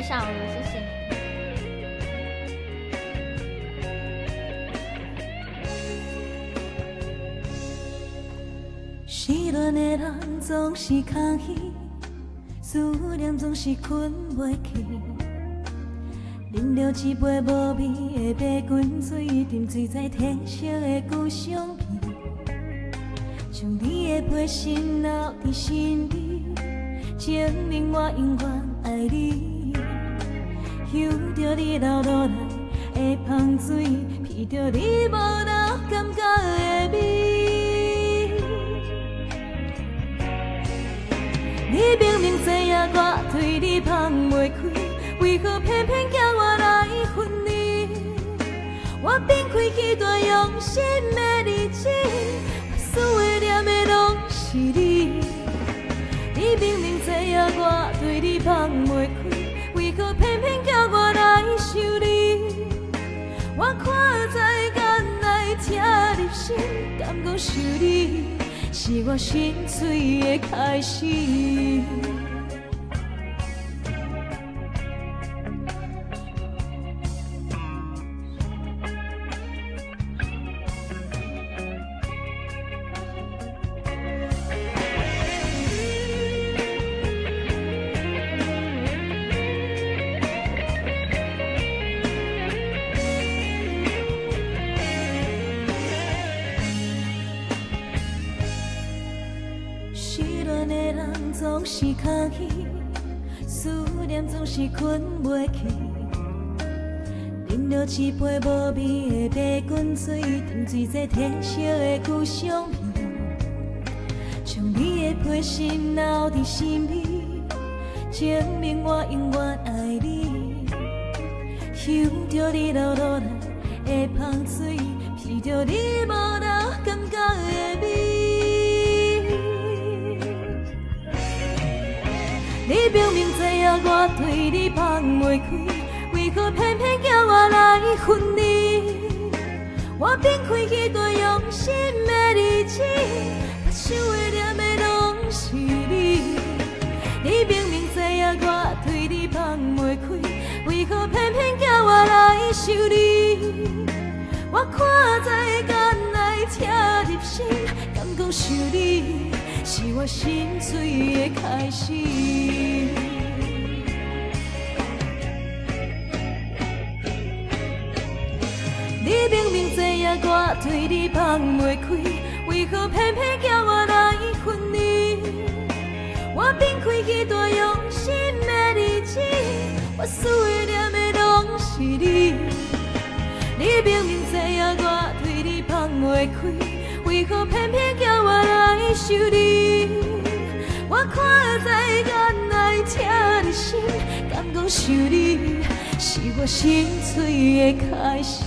小茹，谢谢你。失恋的人总是空虚，思念总是困袂去。饮着一杯无味的白滚水，沉醉在天色的旧相片，将你的陪身留伫身边，证明我永远爱你。嗅着你流落来的香水，闻着你无留感觉的味。你明明知影我对你放袂开，为何偏偏叫我来分离？我变开迄段用心的日子，我所怀念的拢是你。你明明知影我对你放袂开，为何偏偏叫我来想你？我看在眼内疼入心，敢讲想你是我心碎的开始。失恋的人总是空虚，思念总是困袂去。饮着一杯无味的白滚水，沉醉在天色的旧相片，将你的陪身留伫身边，证明我永远爱你。嗅着你流落来的香水，闻着你无留感觉的味。你明明知影我对你放袂开，为何偏偏叫我来分离？我变开迄段用心的日子，我想怀念的拢是你。你明明知影我对你放袂开，为何偏偏叫我来想你？我看在眼内疼入心，敢讲想你是我心碎的开始。你明明知影我对你放袂开，为何偏偏叫我来分离？我变开迄段用心的日子，我所怀念的拢是你。你明明知影我对你放袂开，为何偏偏叫我来想你？我看在眼内疼入心，敢讲想你是我心碎的开始。